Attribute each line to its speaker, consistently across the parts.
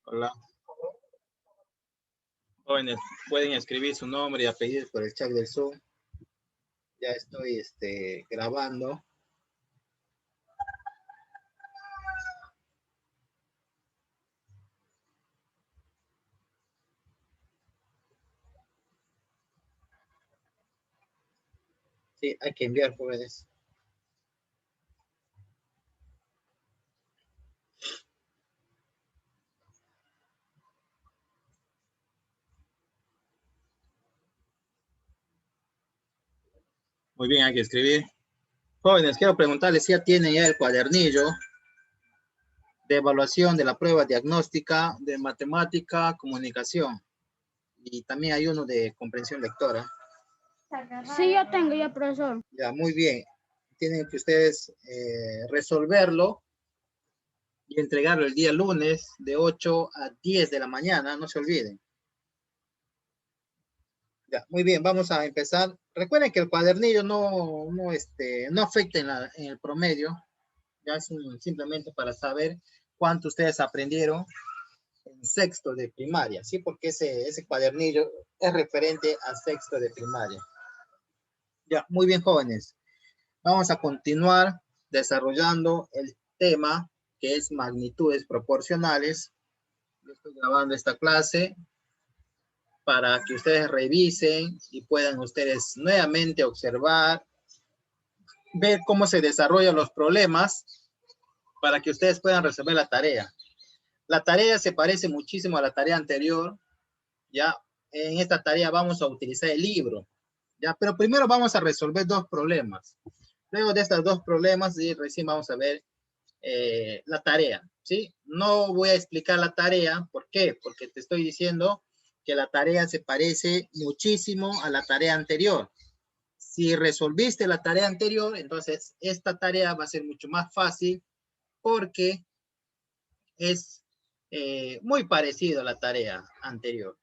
Speaker 1: Hola. Jóvenes, pueden escribir su nombre y apellido por el chat del Zoom. Ya estoy grabando. Sí, hay que enviar, jóvenes. Muy bien, hay que escribir. Jóvenes, quiero preguntarles si ya tienen ya el cuadernillo de evaluación de la prueba diagnóstica de matemática, comunicación. Y también hay uno de comprensión lectora.
Speaker 2: Sí, yo tengo ya, profesor.
Speaker 1: Ya, muy bien. Tienen que ustedes resolverlo y entregarlo el día lunes de 8 a 10 de la mañana, no se olviden. Ya, muy bien, vamos a empezar. Recuerden que el cuadernillo no afecta en el promedio, ya es simplemente para saber cuánto ustedes aprendieron en sexto de primaria, ¿sí? Porque ese cuadernillo es referente a sexto de primaria. Ya, muy bien, jóvenes. Vamos a continuar desarrollando el tema que es magnitudes proporcionales. Yo estoy grabando esta clase para que ustedes revisen y puedan ustedes nuevamente observar, ver cómo se desarrollan los problemas para que ustedes puedan resolver la tarea. La tarea se parece muchísimo a la tarea anterior, ya. En esta tarea vamos a utilizar el libro, ya, pero primero vamos a resolver dos problemas. Luego de estos dos problemas, y recién vamos a ver la tarea, ¿sí? No voy a explicar la tarea, ¿por qué? Porque te estoy diciendo que la tarea se parece muchísimo a la tarea anterior. Si resolviste la tarea anterior, entonces esta tarea va a ser mucho más fácil porque es muy parecido a la tarea anterior.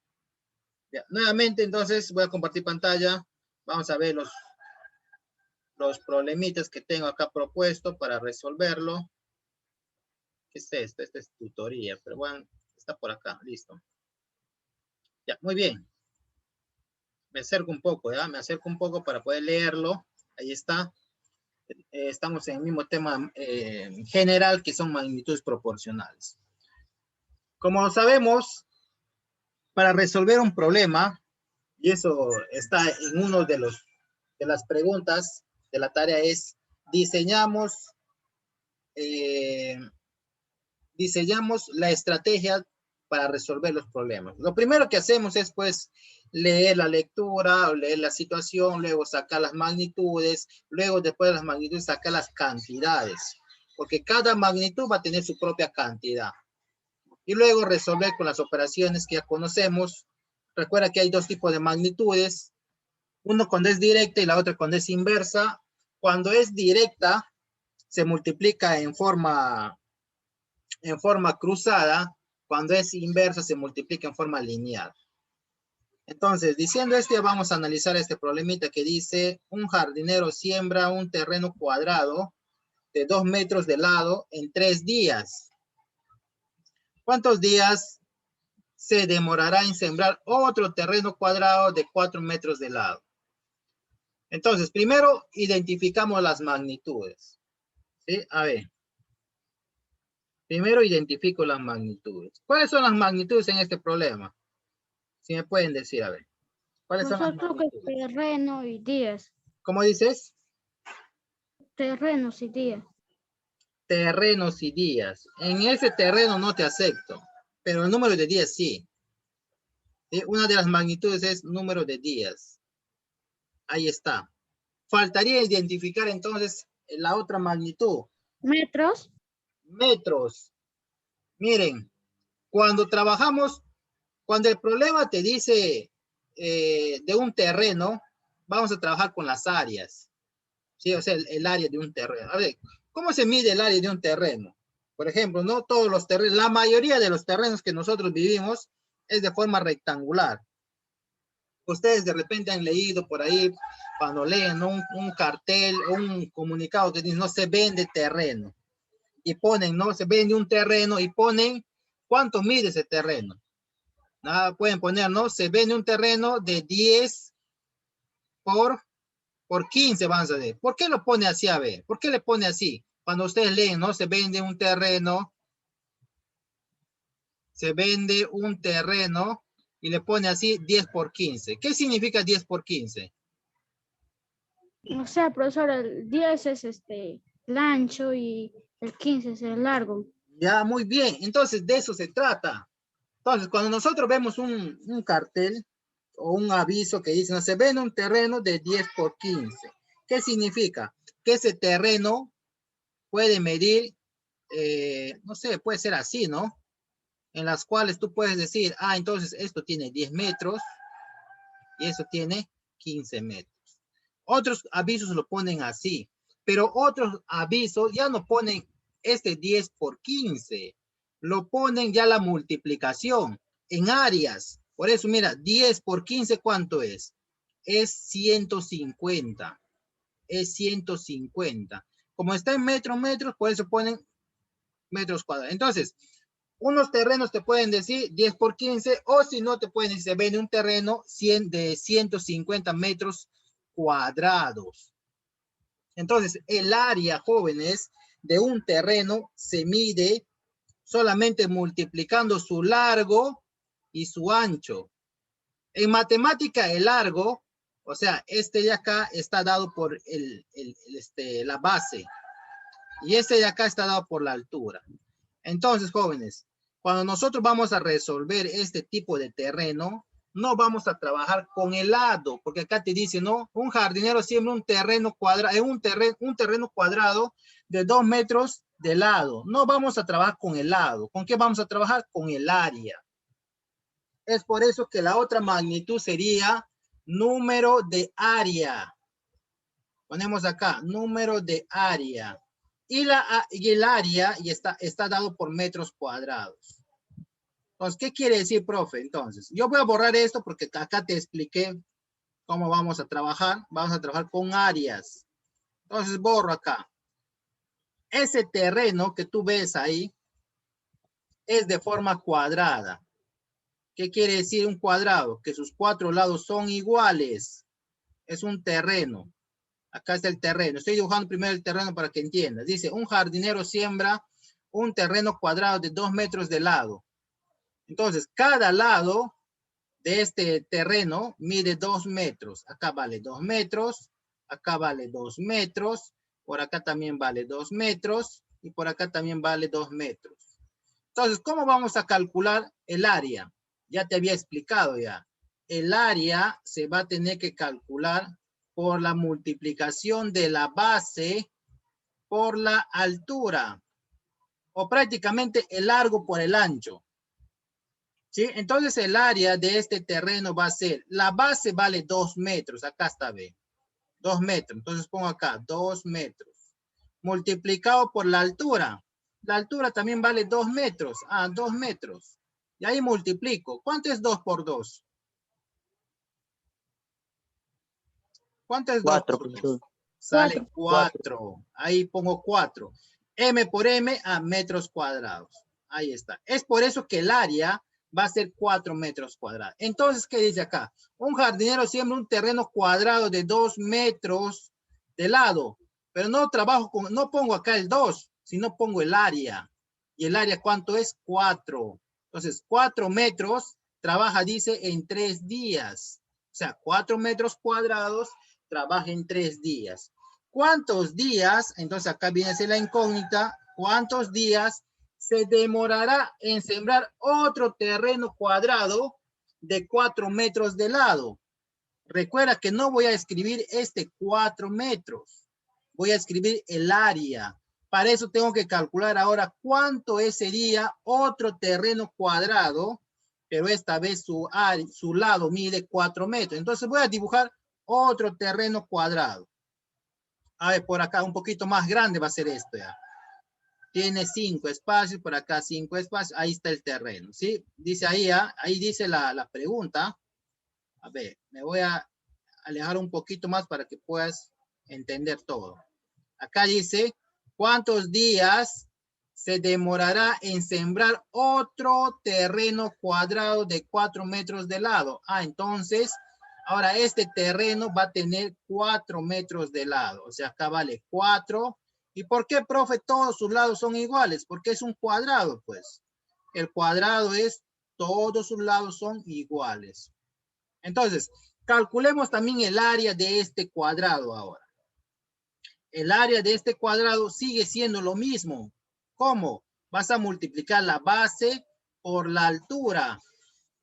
Speaker 1: Ya, nuevamente, entonces, voy a compartir pantalla. Vamos a ver los problemitas que tengo acá propuesto para resolverlo. ¿Qué es esto? Esta es tutoría, pero bueno, está por acá, listo. Ya, muy bien. Me acerco un poco, ¿ya? Me acerco un poco para poder leerlo. Ahí está. Estamos en el mismo tema general, que son magnitudes proporcionales. Como sabemos, para resolver un problema, y eso está en uno de las preguntas de la tarea, es diseñamos la estrategia para resolver los problemas. Lo primero que hacemos es, pues, leer la lectura, leer la situación, luego sacar las magnitudes, luego después de las magnitudes sacar las cantidades, porque cada magnitud va a tener su propia cantidad. Y luego resolver con las operaciones que ya conocemos. Recuerda que hay dos tipos de magnitudes, uno cuando es directa y la otra cuando es inversa. Cuando es directa, se multiplica en forma cruzada. Cuando es inversa, se multiplica en forma lineal. Entonces, diciendo esto, ya vamos a analizar este problemita que dice: un jardinero siembra un terreno cuadrado de 2 metros de lado en 3 días. ¿Cuántos días se demorará en sembrar otro terreno cuadrado de 4 metros de lado? Entonces, primero identificamos las magnitudes. ¿Sí? A ver. Primero identifico las magnitudes. ¿Cuáles son las magnitudes en este problema? Si me pueden decir, a ver. ¿Cuáles son las
Speaker 2: Nosotros que
Speaker 1: magnitudes?
Speaker 2: terreno y días.
Speaker 1: ¿Cómo dices?
Speaker 2: Terrenos y días.
Speaker 1: Terrenos y días. En ese terreno no te acepto, pero el número de días sí. ¿Sí? Una de las magnitudes es número de días. Ahí está. Faltaría identificar entonces la otra magnitud.
Speaker 2: Metros.
Speaker 1: Metros. Miren, cuando trabajamos, cuando el problema te dice de un terreno, vamos a trabajar con las áreas. ¿Sí? O sea, el área de un terreno. A ver, ¿cómo se mide el área de un terreno? Por ejemplo, no todos los terrenos, la mayoría de los terrenos que nosotros vivimos es de forma rectangular. Ustedes de repente han leído por ahí, cuando leen, ¿no? un cartel o un comunicado que dice: no se vende terreno. Y ponen, no se vende un terreno, y ponen ¿Cuánto mide ese terreno? Nada, pueden poner, ¿no? Se vende un terreno de 10 por 15, vamos a ver. ¿Por qué lo pone así, a ver? ¿Por qué le pone así? Cuando ustedes leen, ¿no? Se vende un terreno y le pone así 10 por 15. ¿Qué significa 10 por 15?
Speaker 2: O sea, profesor, el 10 es el ancho y el 15 es el largo.
Speaker 1: Ya, muy bien. Entonces, de eso se trata. Entonces, cuando nosotros vemos un cartel o un aviso que dice, no, se vende un terreno de 10 por 15. ¿Qué significa? Que ese terreno puede medir, no sé, puede ser así, ¿no? En las cuales tú puedes decir, ah, entonces esto tiene 10 metros y eso tiene 15 metros. Otros avisos lo ponen así, pero otros avisos ya no ponen este 10 por 15, lo ponen ya la multiplicación en áreas. Por eso, mira, 10 por 15, ¿cuánto es? Es 150. Es 150. Como está en metros, por eso ponen metros cuadrados. Entonces, unos terrenos te pueden decir 10 por 15, o si no, te pueden decir, se vende un terreno de 150 metros cuadrados. Entonces, el área, jóvenes, de un terreno se mide solamente multiplicando su largo y su ancho. En matemática, el largo, o sea, este de acá está dado por la base, y este de acá está dado por la altura. Entonces, jóvenes, cuando nosotros vamos a resolver este tipo de terreno, no vamos a trabajar con el lado, porque acá te dice, ¿no? Un jardinero siembra un terreno cuadrado, un terreno cuadrado de 2 metros de lado. No vamos a trabajar con el lado. ¿Con qué vamos a trabajar? Con el área. Es por eso que la otra magnitud sería número de área. Ponemos acá, número de área. Y el área y está dado por metros cuadrados. Entonces, ¿qué quiere decir, profe? Entonces, yo voy a borrar esto porque acá te expliqué cómo vamos a trabajar. Vamos a trabajar con áreas. Entonces, borro acá. Ese terreno que tú ves ahí es de forma cuadrada. ¿Qué quiere decir un cuadrado? Que sus 4 lados son iguales. Es un terreno. Acá está el terreno. Estoy dibujando primero el terreno para que entiendas. Dice, un jardinero siembra un terreno cuadrado de 2 metros de lado. Entonces, cada lado de este terreno mide 2 metros. Acá vale 2 metros. Acá vale 2 metros. Por acá también vale 2 metros. Y por acá también vale 2 metros. Entonces, ¿cómo vamos a calcular el área? Ya te había explicado ya. El área se va a tener que calcular por la multiplicación de la base por la altura, o prácticamente el largo por el ancho. ¿Sí? Entonces el área de este terreno va a ser, la base vale 2 metros, acá está, ve, 2 metros, entonces pongo acá, 2 metros, multiplicado por la altura también vale 2 metros, 2 metros, y ahí multiplico, ¿cuánto es 2 por 2? ¿Cuánto es 2
Speaker 3: 4,
Speaker 1: por 2?
Speaker 3: profesor.
Speaker 1: Sale
Speaker 3: 4.
Speaker 1: 4. Ahí pongo 4. M por M a metros cuadrados. Ahí está. Es por eso que el área va a ser 4 metros cuadrados. Entonces, ¿qué dice acá? Un jardinero siembra un terreno cuadrado de 2 metros de lado. Pero no trabajo con, no pongo acá el 2, sino pongo el área. ¿Y el área cuánto es? 4. Entonces, 4 metros trabaja, dice, en 3 días. O sea, 4 metros cuadrados trabaja en 3 días. ¿Cuántos días? Entonces acá viene a ser la incógnita. ¿Cuántos días se demorará en sembrar otro terreno cuadrado de 4 metros de lado? Recuerda que no voy a escribir 4 metros. Voy a escribir el área. Para eso tengo que calcular ahora cuánto sería otro terreno cuadrado, pero esta vez su lado mide 4 metros. Entonces voy a dibujar otro terreno cuadrado. A ver, por acá un poquito más grande va a ser esto ya. Tiene 5 espacios, por acá 5 espacios. Ahí está el terreno, ¿sí? Dice ahí, ahí dice la pregunta. A ver, me voy a alejar un poquito más para que puedas entender todo. Acá dice, ¿cuántos días se demorará en sembrar otro terreno cuadrado de 4 metros de lado. Entonces, ahora este terreno va a tener 4 metros de lado. O sea, acá vale 4. ¿Y por qué, profe, todos sus lados son iguales? Porque es un cuadrado, pues. El cuadrado es, todos sus lados son iguales. Entonces, calculemos también el área de este cuadrado ahora. El área de este cuadrado sigue siendo lo mismo. ¿Cómo? Vas a multiplicar la base por la altura.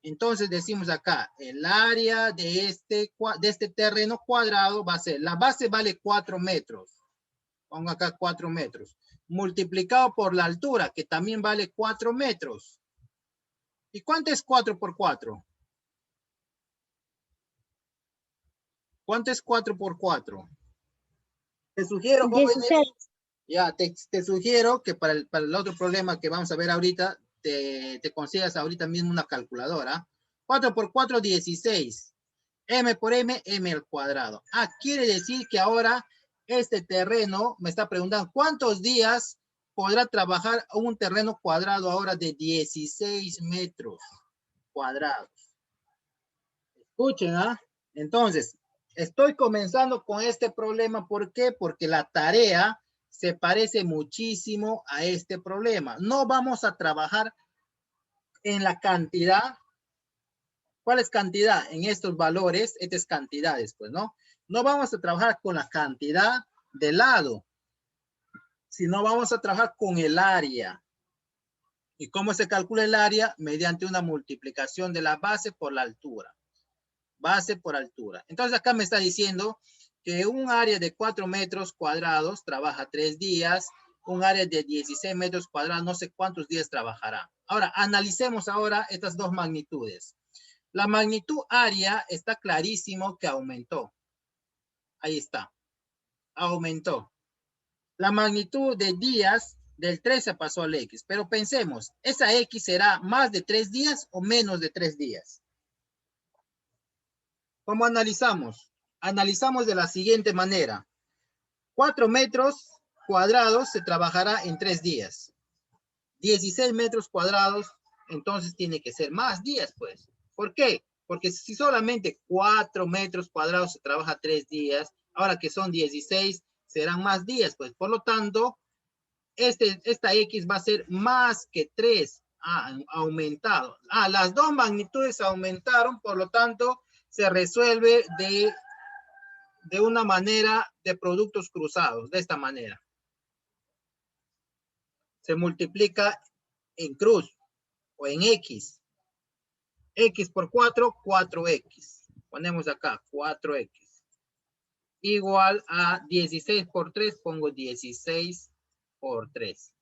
Speaker 1: Entonces decimos acá, el área de este terreno cuadrado va a ser, la base vale 4 metros. Pongo acá 4 metros. Multiplicado por la altura, que también vale 4 metros. ¿Y cuánto es 4 por 4? ¿Cuánto es 4 por 4? Te sugiero, jóvenes,
Speaker 2: 16.
Speaker 1: ya te sugiero que para el otro problema que vamos a ver ahorita, te consigas ahorita mismo una calculadora. 4 por 4, 16. M por M, M al cuadrado. Quiere decir que ahora este terreno me está preguntando cuántos días podrá trabajar un terreno cuadrado ahora de 16 metros cuadrados. Escuchen, Entonces, estoy comenzando con este problema. ¿Por qué? Porque la tarea se parece muchísimo a este problema. No vamos a trabajar en la cantidad. ¿Cuál es cantidad? En estos valores, estas cantidades, pues, ¿no? No vamos a trabajar con la cantidad de lado, sino vamos a trabajar con el área. ¿Y cómo se calcula el área? Mediante una multiplicación de la base por la altura. Base por altura. Entonces acá me está diciendo que un área de 4 metros cuadrados trabaja 3 días, un área de 16 metros cuadrados, no sé cuántos días trabajará. Ahora, analicemos ahora estas dos magnitudes. La magnitud área está clarísimo que aumentó. Ahí está. Aumentó. La magnitud de días del 13 pasó al X. Pero pensemos, ¿esa X será más de 3 días o menos de 3 días? ¿Cómo analizamos? Analizamos de la siguiente manera. 4 metros cuadrados se trabajará en 3 días. 16 metros cuadrados, entonces tiene que ser más días, pues. ¿Por qué? Porque si solamente 4 metros cuadrados se trabaja 3 días, ahora que son 16, serán más días, pues. Por lo tanto, esta X va a ser más que 3. Aumentado. Las dos magnitudes aumentaron, por lo tanto, se resuelve de una manera de productos cruzados, de esta manera. Se multiplica en cruz o en X. X por 4, 4X. Ponemos acá 4X. Igual a 16 por 3, pongo 16 por 3.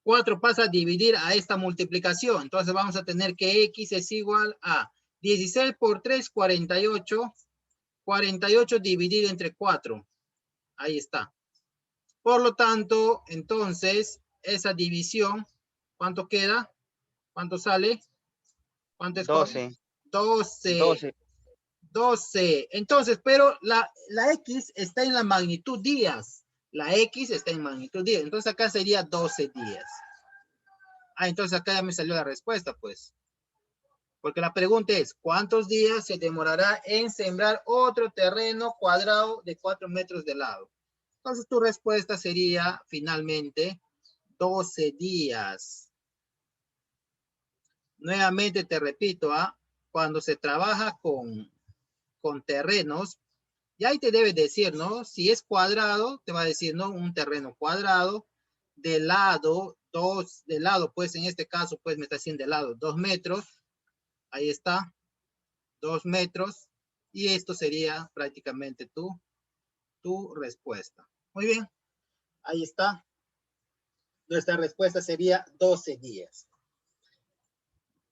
Speaker 1: 4 pasa a dividir a esta multiplicación. Entonces vamos a tener que X es igual a 16 por 3, 48. 48 dividido entre 4. Ahí está. Por lo tanto, entonces, esa división, ¿cuánto queda? ¿Cuánto sale? ¿Cuánto es?
Speaker 3: 12.
Speaker 1: 12.
Speaker 3: 12.
Speaker 1: 12. Entonces, pero la X está en la magnitud días. La X está en magnitud días. Entonces acá sería 12 días. Entonces acá ya me salió la respuesta, pues. Porque la pregunta es, ¿cuántos días se demorará en sembrar otro terreno cuadrado de 4 metros de lado? Entonces tu respuesta sería finalmente 12 días. Nuevamente te repito, cuando se trabaja con terrenos, y ahí te debe decir, ¿no? Si es cuadrado, te va a decir, ¿no? Un terreno cuadrado, de lado, de lado, pues en este caso, pues me está diciendo de lado 2 metros. Ahí está, 2 metros. Y esto sería prácticamente tu respuesta. Muy bien, ahí está. Nuestra respuesta sería 12 días.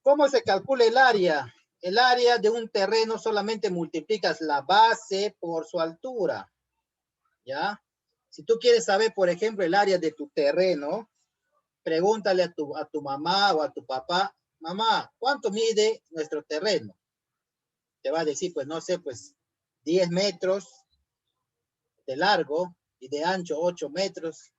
Speaker 1: ¿Cómo se calcula el área? El área de un terreno solamente multiplicas la base por su altura. ¿Ya? Si tú quieres saber, por ejemplo, el área de tu terreno, pregúntale a tu mamá o a tu papá, mamá, ¿cuánto mide nuestro terreno? Te va a decir, pues no sé, pues 10 metros de largo y de ancho 8 metros.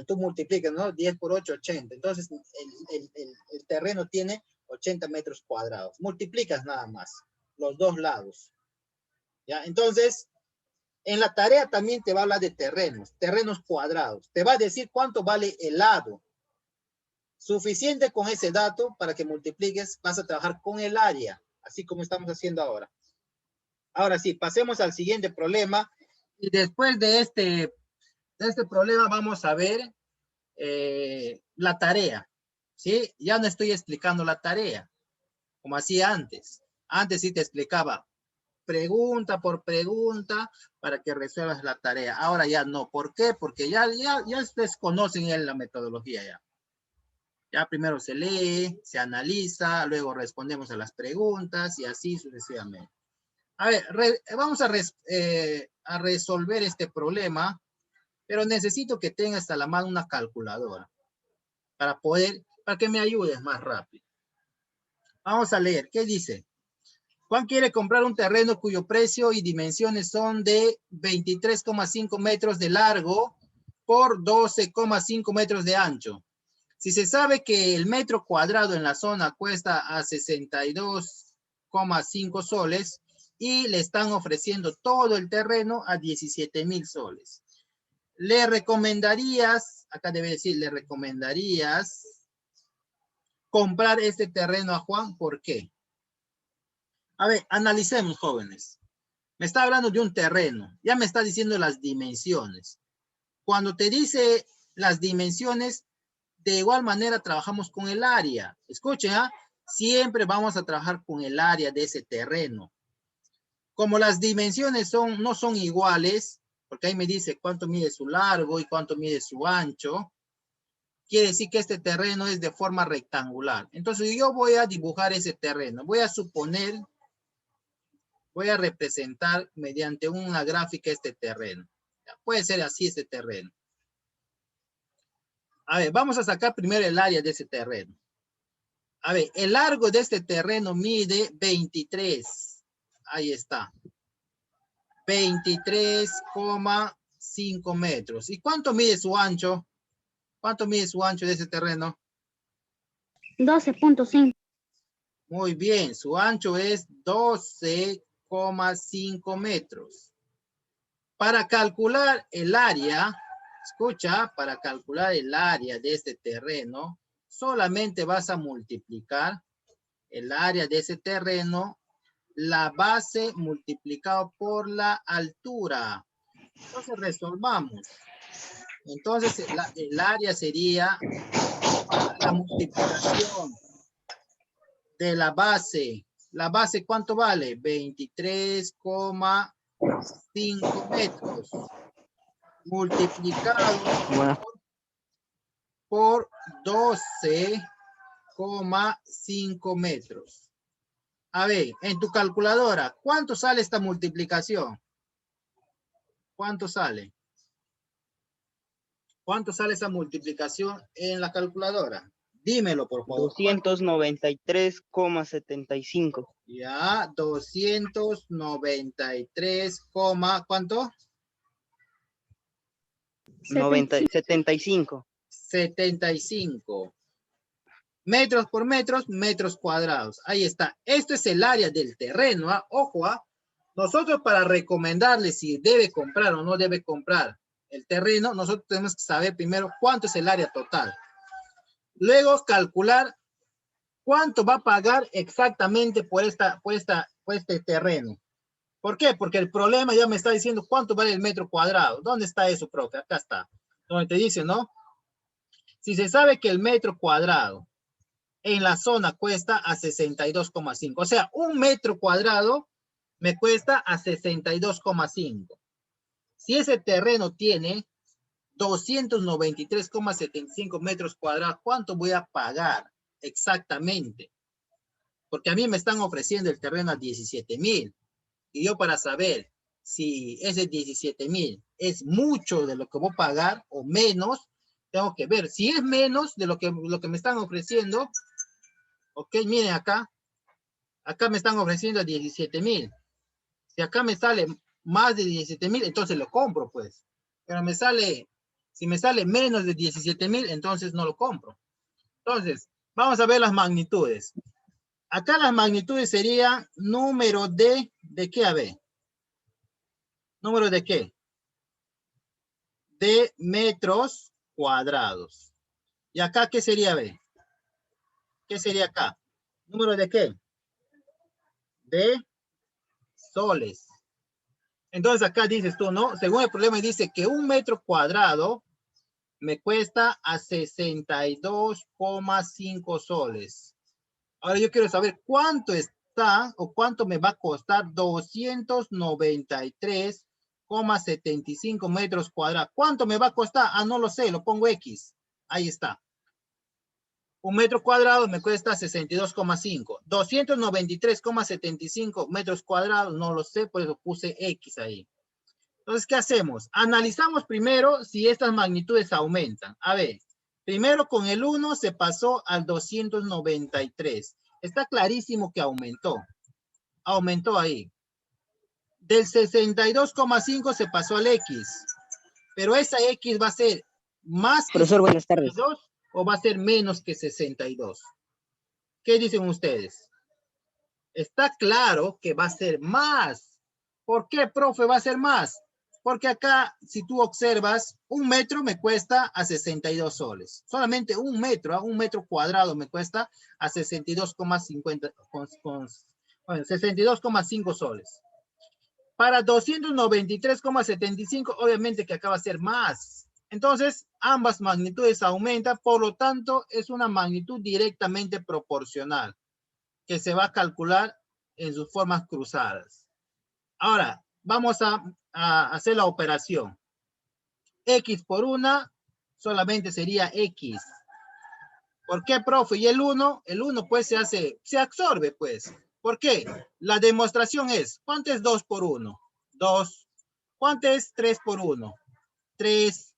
Speaker 1: Tú multiplicas, ¿no? 10 por 8, 80. Entonces, el terreno tiene 80 metros cuadrados. Multiplicas nada más, los dos lados. ¿Ya? Entonces, en la tarea también te va a hablar de terrenos cuadrados. Te va a decir cuánto vale el lado. Suficiente con ese dato para que multipliques, vas a trabajar con el área, así como estamos haciendo ahora. Ahora sí, pasemos al siguiente problema. Y después de este problema vamos a ver la tarea. ¿Sí? Ya no estoy explicando la tarea, como hacía antes. Antes sí te explicaba pregunta por pregunta para que resuelvas la tarea. Ahora ya no. ¿Por qué? Porque ya ustedes conocen la metodología ya. Ya primero se lee, se analiza, luego respondemos a las preguntas y así sucesivamente. A ver, vamos a resolver este problema, pero necesito que tengas a la mano una calculadora para que me ayudes más rápido. Vamos a leer, ¿qué dice? Juan quiere comprar un terreno cuyo precio y dimensiones son de 23,5 metros de largo por 12,5 metros de ancho. Si se sabe que el metro cuadrado en la zona cuesta a 62,5 soles y le están ofreciendo todo el terreno a 17,000 soles. Le recomendarías, acá debe decir, le recomendarías comprar este terreno a Juan, ¿por qué? A ver, analicemos, jóvenes. Me está hablando de un terreno, ya me está diciendo las dimensiones. Cuando te dice las dimensiones, de igual manera trabajamos con el área. Escuchen, siempre vamos a trabajar con el área de ese terreno. Como las dimensiones no son iguales, porque ahí me dice cuánto mide su largo y cuánto mide su ancho, quiere decir que este terreno es de forma rectangular. Entonces yo voy a dibujar ese terreno. Voy a suponer, voy a representar mediante una gráfica este terreno. Puede ser así este terreno. A ver, vamos a sacar primero el área de ese terreno. A ver, el largo de este terreno mide 23. Ahí está. 23,5 metros. ¿Y cuánto mide su ancho? ¿Cuánto mide su ancho de ese terreno?
Speaker 2: 12,5.
Speaker 1: Muy bien, su ancho es 12,5 metros. Para calcular el área, escucha, para calcular el área de este terreno, solamente vas a multiplicar el área de ese terreno, la base multiplicado por la altura. Entonces resolvamos. Entonces el área sería la multiplicación de la base. ¿La base cuánto vale? 23,5 metros. Multiplicado por 12,5 metros. A ver, en tu calculadora, ¿cuánto sale esta multiplicación? ¿Cuánto sale? ¿Cuánto sale esa multiplicación en la calculadora? Dímelo, por favor.
Speaker 3: 293,75.
Speaker 1: Ya, 293, ¿cuánto?
Speaker 3: 75.
Speaker 1: 75. Metros por metros, metros cuadrados. Ahí está. Esto es el área del terreno. Ojo, nosotros para recomendarle si debe comprar o no debe comprar el terreno, nosotros tenemos que saber primero cuánto es el área total. Luego calcular cuánto va a pagar exactamente por este terreno. ¿Por qué? Porque el problema ya me está diciendo cuánto vale el metro cuadrado. ¿Dónde está eso, profe? Acá está. Donde te dice, ¿no? Si se sabe que el metro cuadrado en la zona cuesta a 62,5. O sea, un metro cuadrado me cuesta a 62,5. Si ese terreno tiene 293,75 metros cuadrados, ¿cuánto voy a pagar exactamente? Porque a mí me están ofreciendo el terreno a 17,000. Y yo para saber si ese 17,000 es mucho de lo que voy a pagar o menos, tengo que ver. Si es menos de lo que me están ofreciendo, ok, miren acá me están ofreciendo 17,000. Si acá me sale más de 17,000, entonces lo compro, pues. Pero me sale Si me sale menos de 17,000, entonces no lo compro. Entonces, vamos a ver las magnitudes. Acá las magnitudes serían número ¿de qué? A ver. ¿Número de qué? De metros cuadrados. ¿Y acá qué sería, B? ¿Qué sería acá? ¿Número de qué? De soles. Entonces acá dices tú, ¿no? Según el problema dice que 1 metro cuadrado me cuesta a 62,5 soles. Ahora yo quiero saber cuánto está o cuánto me va a costar 293,75 metros cuadrados. ¿Cuánto me va a costar? Ah, no lo sé, lo pongo X. Ahí está. 1 metro cuadrado me cuesta 62,5. 293,75 metros cuadrados, no lo sé, por eso puse X ahí. Entonces, ¿qué hacemos? Analizamos primero si estas magnitudes aumentan. A ver, primero con el 1 se pasó al 293. Está clarísimo que aumentó. Aumentó ahí. Del 62,5 se pasó al X. Pero esa X va a ser más que
Speaker 3: Profesor, buenas tardes.
Speaker 1: 62 o va a ser menos que 62. ¿Qué dicen ustedes? Está claro que va a ser más. ¿Por qué, profe, va a ser más? Porque acá, si tú observas, 1 metro me cuesta a 62 soles. Solamente 1 metro, a 1 metro cuadrado me cuesta a 62,50, bueno, 62,5 soles. Para 293,75, obviamente que acá va a ser más. Entonces, ambas magnitudes aumentan, por lo tanto, es una magnitud directamente proporcional que se va a calcular en sus formas cruzadas. Ahora, vamos a hacer la operación. X por 1 solamente sería X. ¿Por qué, profe? Y el 1 pues se absorbe, pues. ¿Por qué? La demostración es, ¿cuánto es 2 por 1? 2. ¿Cuánto es 3 por 1? 3.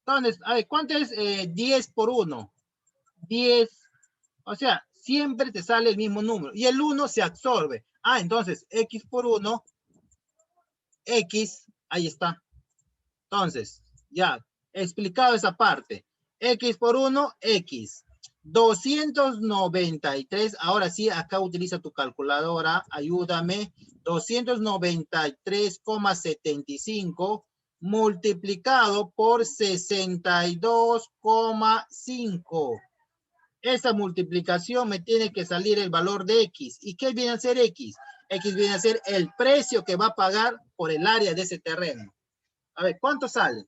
Speaker 1: Entonces, a ver, ¿cuánto es 10 por 1? 10. O sea, siempre te sale el mismo número. Y el 1 se absorbe. Ah, entonces, X por 1, X, ahí está. Entonces, ya, explicado esa parte. X por 1, X. 293, ahora sí, acá utiliza tu calculadora, ayúdame. 293,75 multiplicado por 62,5. Esa multiplicación me tiene que salir el valor de X. ¿Y qué viene a ser X? X viene a ser el precio que va a pagar por el área de ese terreno. A ver, ¿cuánto sale?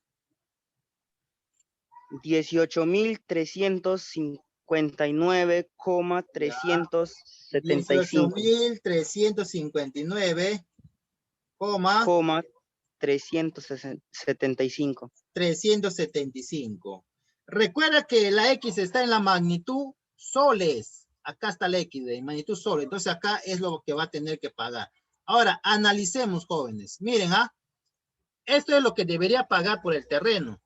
Speaker 3: 18.359,375.
Speaker 1: 18.359,375. 375. Recuerda que la X está en la magnitud soles. Acá está la X de magnitud soles. Entonces acá es lo que va a tener que pagar. Ahora, analicemos, jóvenes. Miren, esto es lo que debería pagar por el terreno.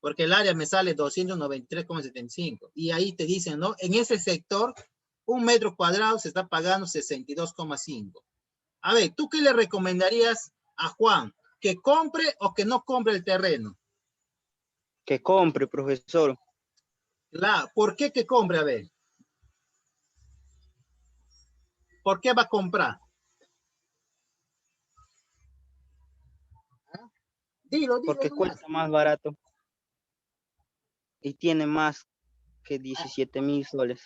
Speaker 1: Porque el área me sale 293,75. Y ahí te dicen, ¿no? En ese sector, 1 metro cuadrado se está pagando 62,5. A ver, ¿tú qué le recomendarías a Juan? ¿Que compre o que no compre el terreno?
Speaker 3: Que compre, profesor.
Speaker 1: ¿Por qué que compre? A ver. ¿Por qué va a comprar? Dilo.
Speaker 3: Porque cuesta más barato. Y tiene más que 17,000 soles.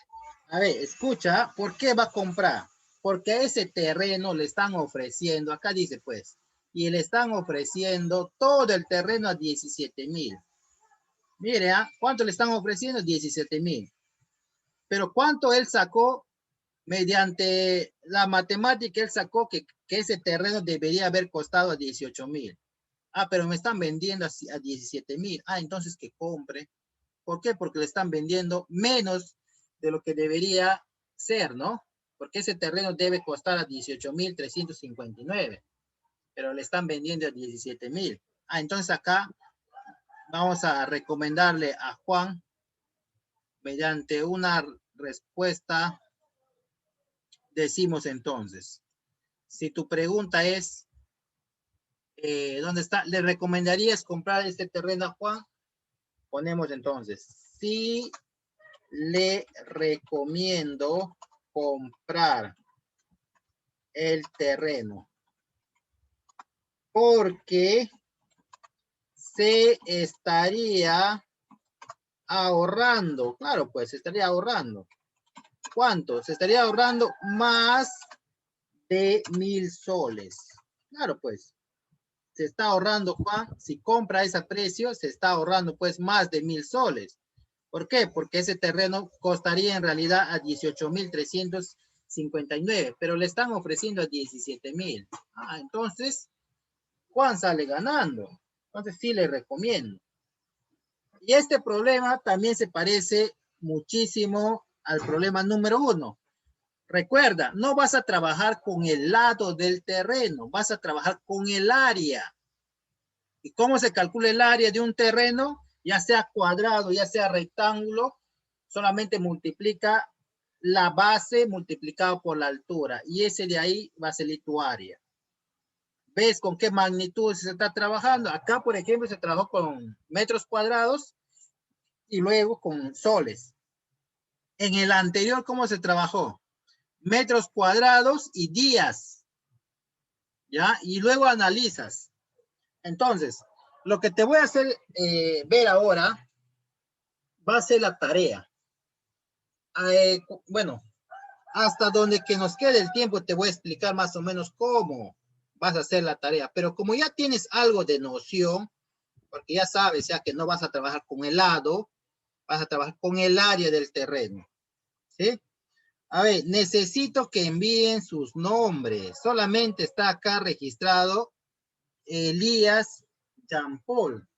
Speaker 1: A ver, escucha, ¿por qué va a comprar? Porque a ese terreno le están ofreciendo, acá dice pues, y le están ofreciendo todo el terreno a 17,000. Mire, ¿cuánto le están ofreciendo? 17,000. Pero ¿cuánto él sacó? Mediante la matemática, él sacó que ese terreno debería haber costado a 18,000. Pero me están vendiendo a 17,000. Entonces que compre. ¿Por qué? Porque le están vendiendo menos de lo que debería ser, ¿no? Porque ese terreno debe costar a 18,359. Pero le están vendiendo a 17,000. Entonces acá vamos a recomendarle a Juan, mediante una respuesta, decimos entonces, si tu pregunta es, ¿dónde está? ¿Le recomendarías comprar este terreno a Juan? Ponemos entonces, sí le recomiendo comprar el terreno porque se estaría ahorrando, claro, pues se estaría ahorrando. ¿Cuánto? Se estaría ahorrando más de 1.000 soles. Claro, pues se está ahorrando, Juan, si compra a ese precio, se está ahorrando pues más de 1.000 soles. ¿Por qué? Porque ese terreno costaría en realidad a 18.359, pero le están ofreciendo a 17.000. Ah, entonces, Juan sale ganando. Entonces sí le recomiendo. Y este problema también se parece muchísimo al problema número 1. Recuerda, no vas a trabajar con el lado del terreno, vas a trabajar con el área. ¿Y cómo se calcula el área de un terreno? Ya sea cuadrado, ya sea rectángulo, solamente multiplica la base multiplicado por la altura. Y ese de ahí va a ser tu área. ¿Ves con qué magnitud se está trabajando? Acá, por ejemplo, se trabajó con metros cuadrados y luego con soles. En el anterior, ¿cómo se trabajó? Metros cuadrados y días. ¿Ya? Y luego analizas. Entonces, lo que te voy a hacer ver ahora va a ser la tarea. Bueno, hasta donde que nos quede el tiempo te voy a explicar más o menos cómo vas a hacer la tarea. Pero como ya tienes algo de noción, porque ya sabes ya que no vas a trabajar con el lado, vas a trabajar con el área del terreno. ¿Sí? A ver, necesito que envíen sus nombres. Solamente está acá registrado Elías Jean-Paul.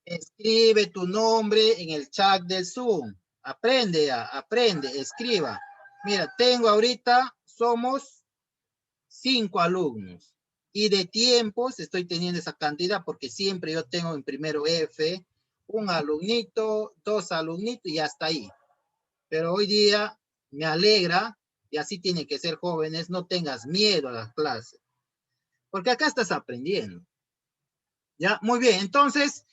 Speaker 1: Escribe tu nombre en el chat del Zoom. Aprende, escriba. Mira, tengo ahorita, somos 5 alumnos. Y de tiempos estoy teniendo esa cantidad porque siempre yo tengo en primero F, un alumnito, 2 alumnitos y hasta ahí. Pero hoy día me alegra, y así tienen que ser jóvenes, no tengas miedo a las clases. Porque acá estás aprendiendo. Ya, muy bien. Entonces,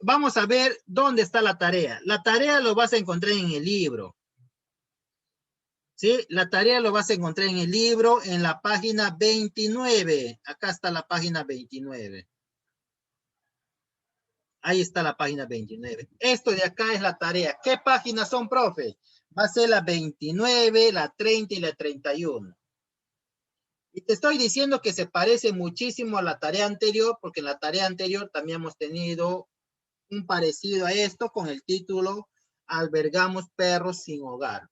Speaker 1: vamos a ver dónde está la tarea. La tarea lo vas a encontrar en el libro. ¿Sí? La tarea lo vas a encontrar en el libro, en la página 29. Acá está la página 29. Ahí está la página 29. Esto de acá es la tarea. ¿Qué páginas son, profe? Va a ser la 29, la 30 y la 31. Y te estoy diciendo que se parece muchísimo a la tarea anterior, porque en la tarea anterior también hemos tenido un parecido a esto con el título Albergamos perros sin hogar,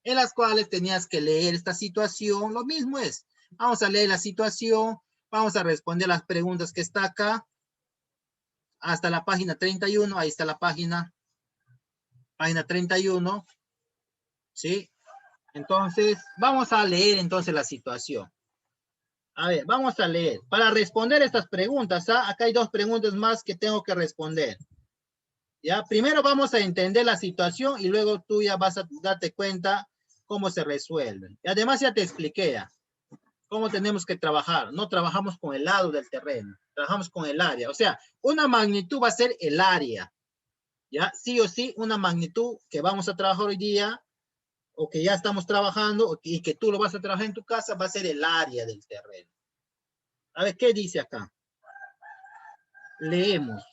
Speaker 1: en las cuales tenías que leer esta situación. Lo mismo es, vamos a leer la situación, vamos a responder las preguntas que está acá, hasta la página 31, ahí está la página 31, ¿sí? Entonces, vamos a leer entonces la situación. A ver, vamos a leer. Para responder estas preguntas, ¿ah? Acá hay 2 preguntas más que tengo que responder. ¿Ya? Primero vamos a entender la situación y luego tú ya vas a darte cuenta cómo se resuelven. Y además ya te expliqué ya cómo tenemos que trabajar. No trabajamos con el lado del terreno, trabajamos con el área. O sea, una magnitud va a ser el área. ¿Ya? Sí o sí, una magnitud que vamos a trabajar hoy día o que ya estamos trabajando y que tú lo vas a trabajar en tu casa va a ser el área del terreno. A ver, ¿qué dice acá? Leemos.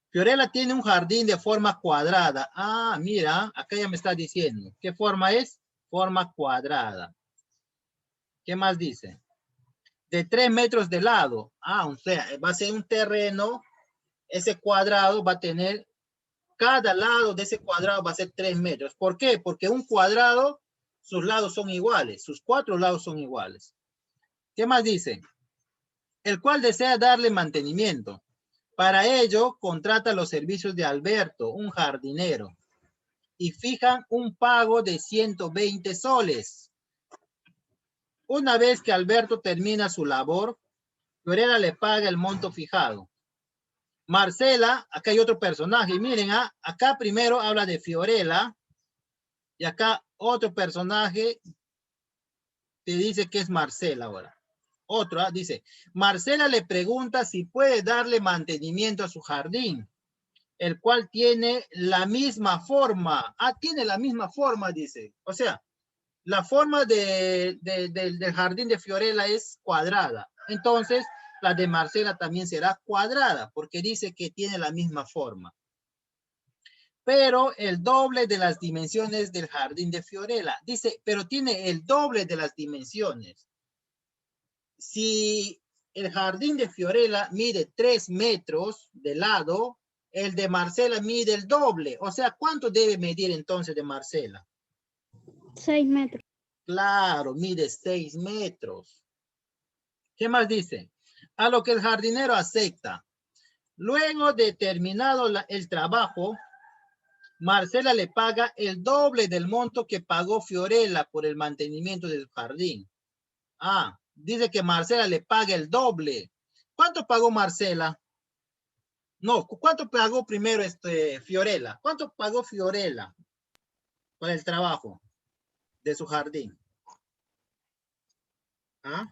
Speaker 1: Fiorella tiene un jardín de forma cuadrada. Ah, mira, acá ya me está diciendo. ¿Qué forma es? Forma cuadrada. ¿Qué más dice? De 3 metros de lado. Ah, o sea, va a ser un terreno. Ese cuadrado va a tener, cada lado de ese cuadrado va a ser 3 metros. ¿Por qué? Porque un cuadrado, sus lados son iguales. Sus 4 lados son iguales. ¿Qué más dice? El cual desea darle mantenimiento. Para ello, contrata los servicios de Alberto, un jardinero, y fijan un pago de 120 soles. Una vez que Alberto termina su labor, Fiorella le paga el monto fijado. Marcela, acá hay otro personaje, miren, acá primero habla de Fiorella, y acá otro personaje te dice que es Marcela ahora. Otro, dice, Marcela le pregunta si puede darle mantenimiento a su jardín. el cual tiene la misma forma. Ah, tiene la misma forma, dice. O sea, la forma del jardín de Fiorella es cuadrada. Entonces, la de Marcela también será cuadrada, porque dice que tiene la misma forma. Pero el doble de las dimensiones del jardín de Fiorella. Dice, pero tiene el doble de las dimensiones. Si el jardín de Fiorella mide 3 metros de lado, el de Marcela mide el doble. O sea, ¿cuánto debe medir entonces de Marcela?
Speaker 2: 6 metros.
Speaker 1: Claro, mide 6 metros. ¿Qué más dice? A lo que el jardinero acepta. Luego de terminado el trabajo, Marcela le paga el doble del monto que pagó Fiorella por el mantenimiento del jardín. Ah, dice que Marcela le paga el doble. ¿Cuánto pagó Marcela? No, ¿cuánto pagó primero Fiorella? ¿Cuánto pagó Fiorella por el trabajo de su jardín? ¿Ah?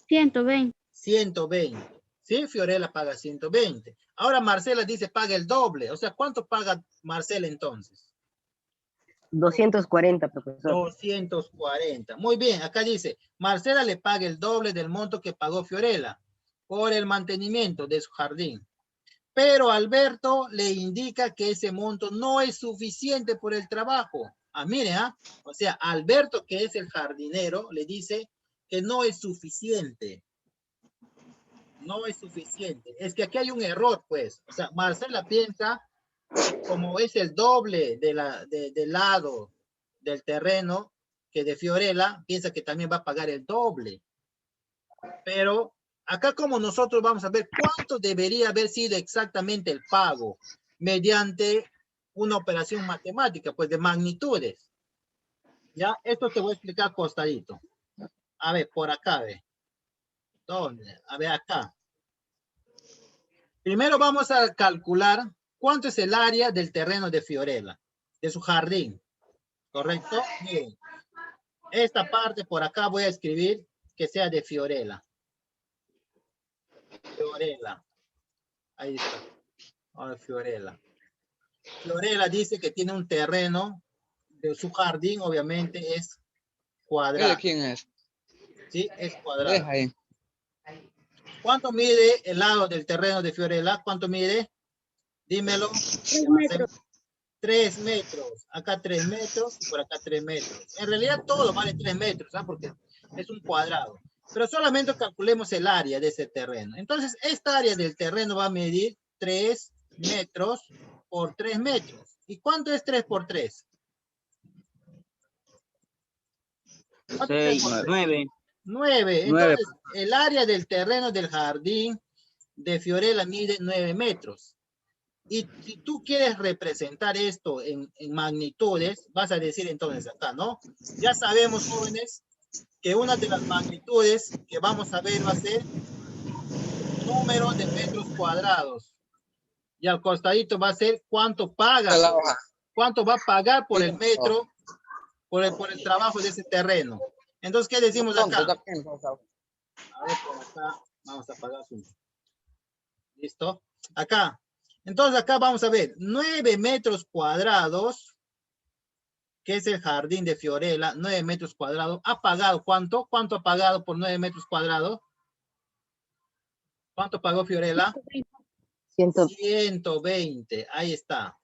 Speaker 2: 120.
Speaker 1: 120. ¿Sí? Fiorella paga 120. Ahora Marcela dice paga el doble. O sea, ¿cuánto paga Marcela entonces?
Speaker 4: 240, profesor.
Speaker 1: 240. Muy bien, acá dice, Marcela le paga el doble del monto que pagó Fiorella por el mantenimiento de su jardín. Pero Alberto le indica que ese monto no es suficiente por el trabajo. Ah, mire, ¿ah? O sea, Alberto, que es el jardinero, le dice que no es suficiente. No es suficiente. Es que aquí hay un error, pues. O sea, Marcela piensa que como es el doble del lado del terreno que de Fiorella, piensa que también va a pagar el doble. Pero acá como nosotros vamos a ver cuánto debería haber sido exactamente el pago mediante una operación matemática, pues de magnitudes. Ya, esto te voy a explicar costadito. A ver, por acá, ve. ¿Dónde? A ver, acá. Primero vamos a calcular cuánto es el área del terreno de Fiorella, de su jardín. ¿Correcto? Miren, esta parte por acá voy a escribir que sea de Fiorella. Fiorella. Ahí está. Ahora Fiorella. Fiorella dice que tiene un terreno de su jardín, obviamente es cuadrado.
Speaker 3: ¿De quién es?
Speaker 1: Sí, es cuadrado.
Speaker 3: Deja ahí.
Speaker 1: ¿Cuánto mide el lado del terreno de Fiorella? ¿Cuánto mide? Dímelo.
Speaker 2: 3 metros.
Speaker 1: 3 metros. Acá 3 metros y por acá 3 metros. En realidad todo vale 3 metros, ¿ah? Porque es un cuadrado. Pero solamente calculemos el área de ese terreno. Entonces, esta área del terreno va a medir 3 metros por 3 metros. ¿Y cuánto es 3 por 3?
Speaker 3: 6, 9.
Speaker 1: 9. Entonces, el área del terreno del jardín de Fiorella mide 9 metros. Y si tú quieres representar esto en magnitudes, vas a decir entonces acá, ¿no? Ya sabemos, jóvenes, que una de las magnitudes que vamos a ver va a ser número de metros cuadrados. Y al costadito va a ser cuánto paga, cuánto va a pagar por el metro, por el trabajo de ese terreno. Entonces, ¿qué decimos acá? A ver, por acá, vamos a apagar su... ¿Listo? Acá. Entonces, acá vamos a ver, 9 metros cuadrados, que es el jardín de Fiorella, 9 metros cuadrados. ¿Ha pagado cuánto? ¿Cuánto ha pagado por 9 metros cuadrados? ¿Cuánto pagó Fiorella? 120. Ahí está.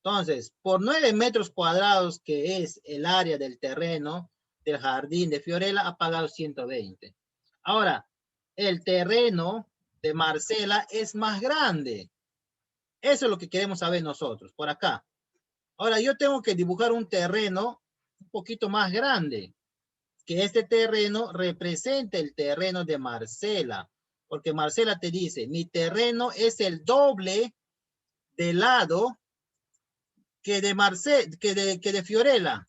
Speaker 1: Entonces, por 9 metros cuadrados, que es el área del terreno del jardín de Fiorella, ha pagado 120. Ahora, el terreno de Marcela es más grande. Eso es lo que queremos saber nosotros, por acá. Ahora, yo tengo que dibujar un terreno un poquito más grande, que este terreno represente el terreno de Marcela, porque Marcela te dice, mi terreno es el doble de lado que de Fiorella.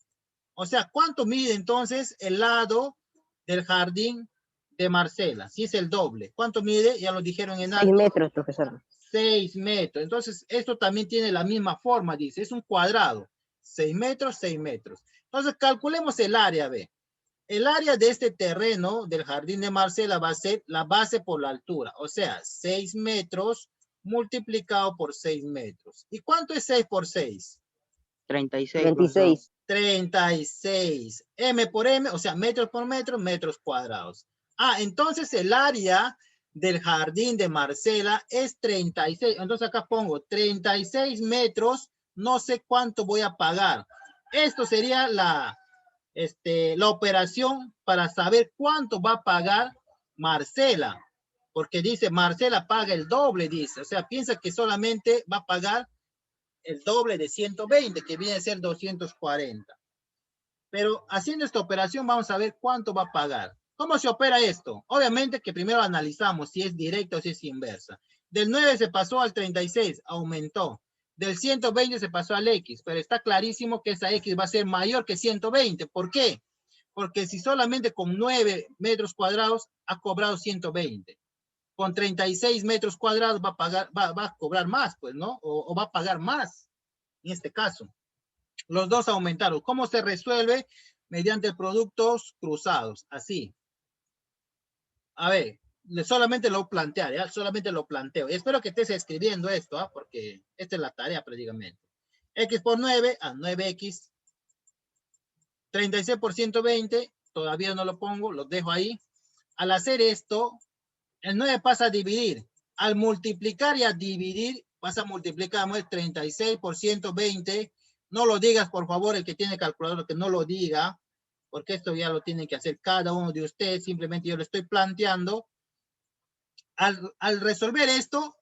Speaker 1: O sea, ¿cuánto mide entonces el lado del jardín de Marcela? Si es el doble. ¿Cuánto mide? Ya lo dijeron en alto.
Speaker 4: 6 metros, profesor.
Speaker 1: 6 metros. Entonces, esto también tiene la misma forma, dice. Es un cuadrado. 6 metros, 6 metros. Entonces, calculemos el área, ve. El área de este terreno del jardín de Marcela va a ser la base por la altura. O sea, 6 metros multiplicado por 6 metros. ¿Y cuánto es 6 por 6?
Speaker 3: 36.
Speaker 4: 36.
Speaker 1: 36. M por M, o sea, metros por metro, metros cuadrados. Ah, entonces el área del jardín de Marcela es 36. Entonces acá pongo 36 metros, no sé cuánto voy a pagar. Esto sería la operación para saber cuánto va a pagar Marcela. Porque dice, Marcela paga el doble, dice. O sea, piensa que solamente va a pagar el doble de 120, que viene a ser 240. Pero haciendo esta operación vamos a ver cuánto va a pagar. ¿Cómo se opera esto? Obviamente que primero analizamos si es directa o si es inversa. Del 9 se pasó al 36, aumentó. Del 120 se pasó al X, pero está clarísimo que esa X va a ser mayor que 120. ¿Por qué? Porque si solamente con 9 metros cuadrados ha cobrado 120. Con 36 metros cuadrados va a pagar, va a cobrar más, pues, ¿no? O va a pagar más, en este caso. Los dos aumentaron. ¿Cómo se resuelve? Mediante productos cruzados, así. A ver, solamente lo plantearé, ¿ya? Solamente lo planteo. Y espero que estés escribiendo esto, ¿ah? Porque esta es la tarea prácticamente. X por 9, a 9X. 36 por 120, todavía no lo pongo, lo dejo ahí. Al hacer esto, el 9 pasa a dividir. Al multiplicar y a dividir, vas a multiplicar 36 por 120. No lo digas, por favor, el que tiene calculadora, que no lo diga, porque esto ya lo tiene que hacer cada uno de ustedes. Simplemente yo lo estoy planteando. Al resolver esto,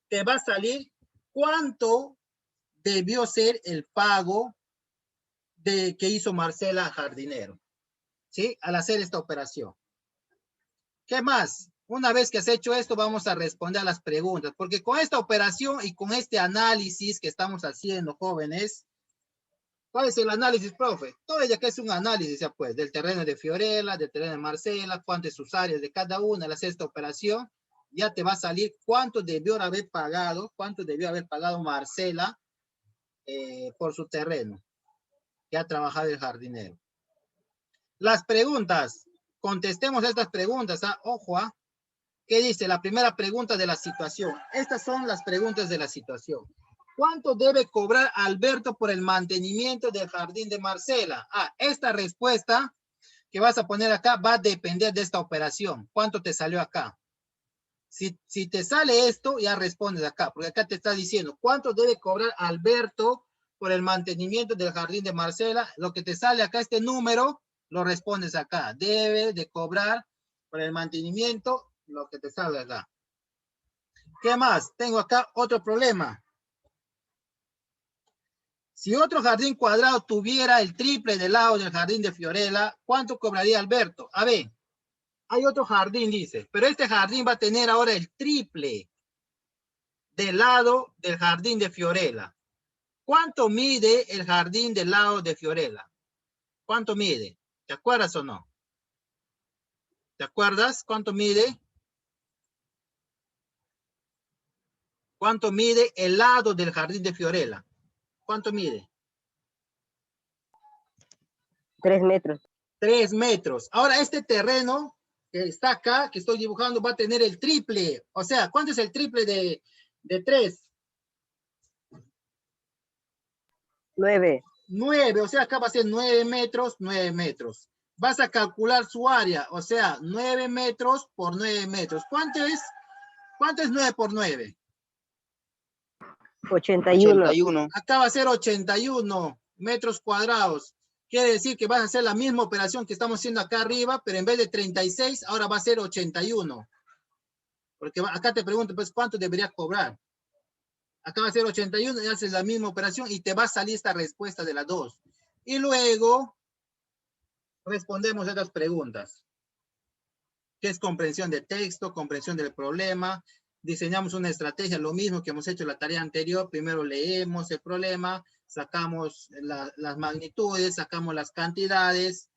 Speaker 1: te va a salir cuánto debió ser el pago que hizo Marcela Jardinero, ¿sí? Al hacer esta operación. ¿Qué más? Una vez que has hecho esto, vamos a responder a las preguntas, porque con esta operación y con este análisis que estamos haciendo, jóvenes, ¿cuál es el análisis, profe? Todo ya que es un análisis, ya pues, del terreno de Fiorella, del terreno de Marcela, cuántas sus áreas de cada una, al hacer esta operación, ya te va a salir cuánto debió haber pagado Marcela por su terreno que ha trabajado el jardinero. Las preguntas, contestemos estas preguntas, ¿ah? Ojo, ¿ah? ¿Qué dice? La primera pregunta de la situación. Estas son las preguntas de la situación. ¿Cuánto debe cobrar Alberto por el mantenimiento del jardín de Marcela? Ah, esta respuesta que vas a poner acá va a depender de esta operación. ¿Cuánto te salió acá? Si te sale esto, ya respondes acá, porque acá te está diciendo cuánto debe cobrar Alberto por el mantenimiento del jardín de Marcela. Lo que te sale acá, este número, lo respondes acá. Debe de cobrar por el mantenimiento lo que te sale acá. ¿Qué más? Tengo acá otro problema. Si otro jardín cuadrado tuviera el triple del lado del jardín de Fiorella, ¿cuánto cobraría Alberto? A ver, hay otro jardín, dice, pero este jardín va a tener ahora el triple del lado del jardín de Fiorella. ¿Cuánto mide el jardín del lado de Fiorella? ¿Cuánto mide? ¿Te acuerdas o no? ¿Te acuerdas cuánto mide? ¿Cuánto mide el lado del jardín de Fiorella? ¿Cuánto mide?
Speaker 4: 3 metros.
Speaker 1: 3 metros. Ahora este terreno que está acá, que estoy dibujando, va a tener el triple. O sea, ¿cuánto es el triple de 3?
Speaker 4: 9.
Speaker 1: 9, o sea, acá va a ser 9 metros, 9 metros. Vas a calcular su área, o sea, 9 metros por 9 metros. ¿Cuánto es? ¿Cuánto es 9 por 9?
Speaker 4: 81.
Speaker 1: Acá va a ser 81 metros cuadrados. Quiere decir que vas a hacer la misma operación que estamos haciendo acá arriba, pero en vez de 36, ahora va a ser 81. Porque acá te pregunto, pues, ¿cuánto deberías cobrar? Acá va a ser 81 y haces la misma operación y te va a salir esta respuesta de las dos. Y luego respondemos a estas preguntas. ¿Qué es comprensión de texto? Comprensión del problema. Diseñamos una estrategia, lo mismo que hemos hecho en la tarea anterior. Primero leemos el problema, sacamos las magnitudes, sacamos las cantidades,